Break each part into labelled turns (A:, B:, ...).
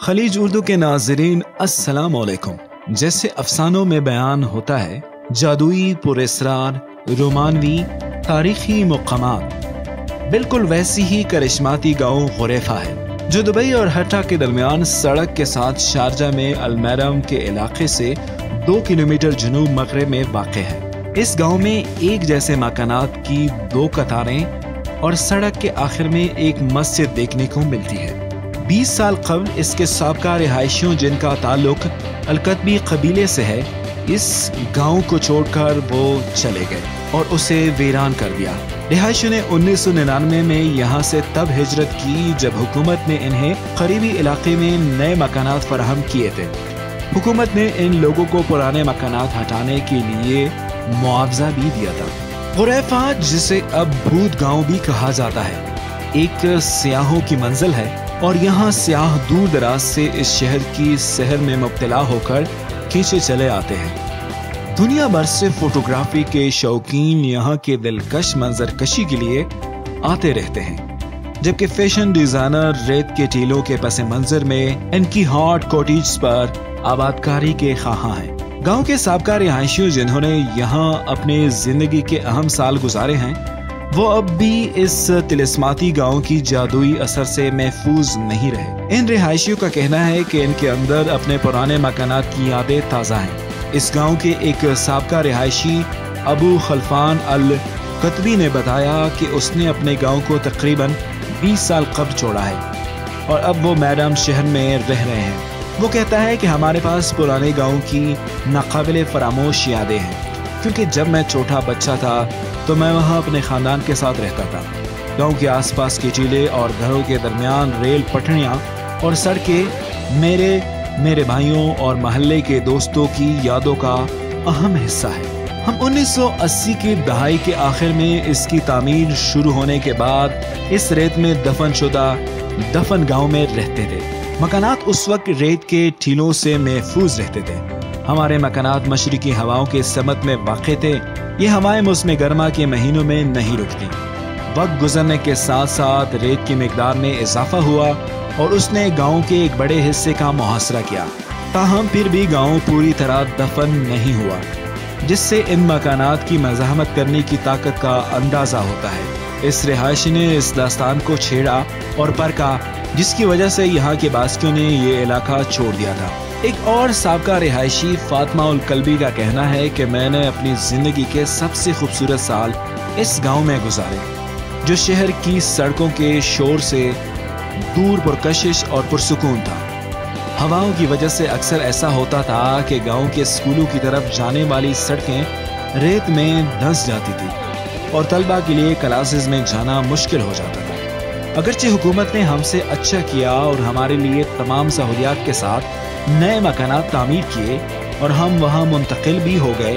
A: खलीज उर्दू के नाज़रीन अस्सलाम वालेकुम। जैसे अफसानों में बयान होता है, जादुई, पुरअसरार, रोमानवी, तारीखी मुक़ामात, बिल्कुल वैसी ही करिश्माती गाँव गुरैफा है जो दुबई और हट्टा के दरमियान सड़क के साथ शारजा में अलमैरम के इलाके से 2 किलोमीटर जनूब मगरिब में वाक़े है। इस गांव में एक जैसे मकानात की 2 कतारें और सड़क के आखिर में एक मस्जिद देखने को मिलती है। 20 साल कबल इसके साबका रिहायशियों जिनका ताल्लुक अलकतबी कबीले से है, इस गांव को छोड़कर वो चले गए और उसे वीरान कर दिया। रिहायशियों ने 1999 में यहाँ से तब हिजरत की जब हुकूमत ने इन्हें करीबी इलाके में नए मकानात फराहम किए थे। हुकूमत ने इन लोगों को पुराने मकानात हटाने के लिए मुआवजा भी दिया था। गुरैफा, जिसे अब भूत गांव भी कहा जाता है, एक सियाहों की मंजिल है और यहाँ सियाह दूर दराज से इस शहर की सहर में मुब्तला होकर खींचे चले आते हैं। दुनिया भर से फोटोग्राफी के शौकीन यहाँ के दिलकश मंजर कशी के लिए आते रहते हैं, जबकि फैशन डिजाइनर रेत के टीलों के पस मंजर में इनकी हॉट कॉटेज पर आबादकारी के ख्वाहां हैं। गांव के साबका रिहायशियों जिन्होंने यहाँ अपने जिंदगी के अहम साल गुजारे हैं, वो अब भी इस तिलिस्माती गांव की जादुई असर से महफूज नहीं रहे। इन रिहायशियों का कहना है कि इनके अंदर अपने पुराने मकानात की यादें ताज़ा हैं। इस गांव के एक साबका रिहायशी अबू खलफान अल कतबी ने बताया कि उसने अपने गांव को तकरीबन 20 साल कब्ल छोड़ा है और अब वो मैडम शहर में रह रहे हैं। वो कहता है कि हमारे पास पुराने गांव की नाकाबिले फरामोश यादें हैं, क्योंकि जब मैं छोटा बच्चा था तो मैं वहाँ अपने ख़ानदान के साथ रहता था। गांव के आसपास के टीले और घरों के दरमियान रेल पटरियाँ और सड़कें मेरे भाइयों और महल्ले के दोस्तों की यादों का अहम हिस्सा है। हम 1980 की दहाई के आखिर में इसकी तामीर शुरू होने के बाद इस रेत में दफन गांव में रहते थे। मकानात उस वक्त रेत के टीलों से महफूज रहते थे। हमारे मकानात मशरिकी हवाओं के समत में वाक़े थे। ये हवाएं मौसम गर्मा के महीनों में नहीं रुकती। वक्त गुजरने के साथ साथ रेत की मिकदार में इजाफा हुआ और उसने गांव के एक बड़े हिस्से का मुहासरा किया। ताहम फिर भी गांव पूरी तरह दफन नहीं हुआ, जिससे इन मकानात की मज़ाहमत करने की ताकत का अंदाज़ा होता है। इस रिहायशी ने इस दास्तान को छेड़ा और परखा, जिसकी वजह से यहाँ के बासियों ने ये इलाका छोड़ दिया था। एक और साबका रिहायशी फातिमा उल कल्बी का कहना है कि मैंने अपनी जिंदगी के सबसे खूबसूरत साल इस गांव में गुजारे, जो शहर की सड़कों के शोर से दूर, पुरकशिश और पुरसुकून था। हवाओं की वजह से अक्सर ऐसा होता था कि गांव के स्कूलों की तरफ जाने वाली सड़कें रेत में धंस जाती थी और तलबा के लिए क्लासेस में जाना मुश्किल हो जाता था। अगरचे हुकूमत ने हमसे अच्छा किया और हमारे लिए तमाम सहूलियात के साथ नए मकानात तामीर किए और हम वहाँ मुंतकिल भी हो गए,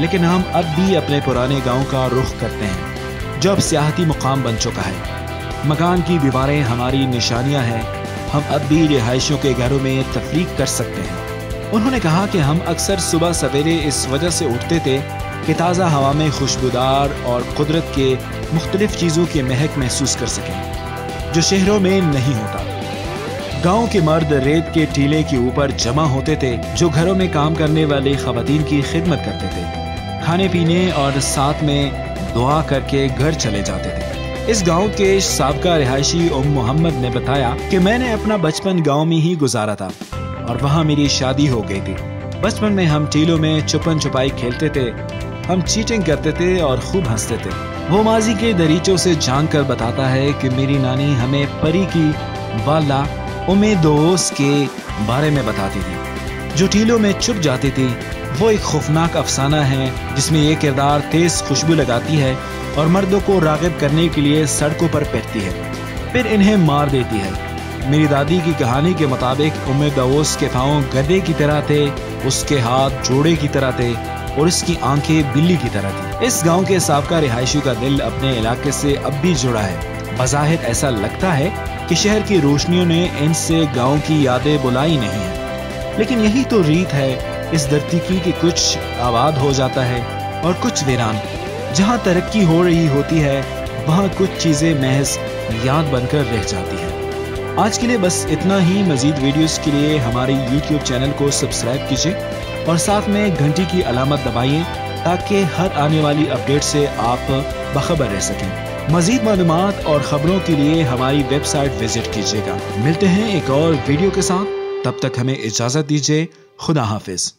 A: लेकिन हम अब भी अपने पुराने गांव का रुख करते हैं, जो अब सियाहती मुकाम बन चुका है। मकान की दीवारें हमारी निशानियां हैं। हम अब भी रिहायशियों के घरों में तफरीक कर सकते हैं। उन्होंने कहा कि हम अक्सर सुबह सवेरे इस वजह से उठते थे कि ताज़ा हवा में खुशबूदार और कुदरत के मुख्तलिफ चीज़ों की महक महसूस कर सकें, जो शहरों में नहीं होता। गांव के मर्द रेत के टीले के ऊपर जमा होते थे, जो घरों में काम करने वाली खवातीन की खिदमत करते थे, खाने पीने और साथ में दुआ करके घर चले जाते थे। इस गांव के साबका रिहायशी मोहम्मद ने बताया कि मैंने अपना बचपन गांव में ही गुजारा था और वहां मेरी शादी हो गई थी। बचपन में हम टीलों में छुपन छुपाई खेलते थे, हम चीटिंग करते थे और खूब हंसते थे। वो माजी के दरीचों से जानकर बताता है कि मेरी नानी हमें परी की वाला उम्मेदोस के बारे में बताती थी, जो टीलों में छुप जाती थी। वो एक खौफनाक अफसाना है जिसमें ये किरदार तेज खुशबू लगाती है और मर्दों को राग़िब करने के लिए सड़कों पर फेंकती है, फिर इन्हें मार देती है। मेरी दादी की कहानी के मुताबिक उम्मेदोस के पाँव गधे की तरह थे, उसके हाथ जोड़े की तरह थे और इसकी आंखें बिल्ली की तरह थी। इस गांव के साबका रिहायशी का दिल अपने इलाके से अब भी जुड़ा है। बज़ाहिर ऐसा लगता है कि शहर की रोशनियों ने इनसे गांव की यादें बुलाई नहीं है, लेकिन यही तो रीत है इस धरती की कि कुछ आबाद हो जाता है और कुछ वीरान। जहाँ तरक्की हो रही होती है, वहाँ कुछ चीजें महज याद बनकर रह जाती हैं। آج کے لیے بس اتنا ہی. مزید ویڈیوز کے لیے ہمارے YouTube چینل کو سبسکرائب کیجیے اور ساتھ میں گھنٹی کی علامت دبائیے تاکہ ہر آنے والی اپڈیٹ سے آپ باخبر رہ سکیں. مزید معلومات اور خبروں کے لیے ہماری ویب سائٹ وزٹ کیجیے گا. ملتے ہیں ایک اور ویڈیو کے ساتھ. تب تک ہمیں اجازت دیجیے. خدا حافظ.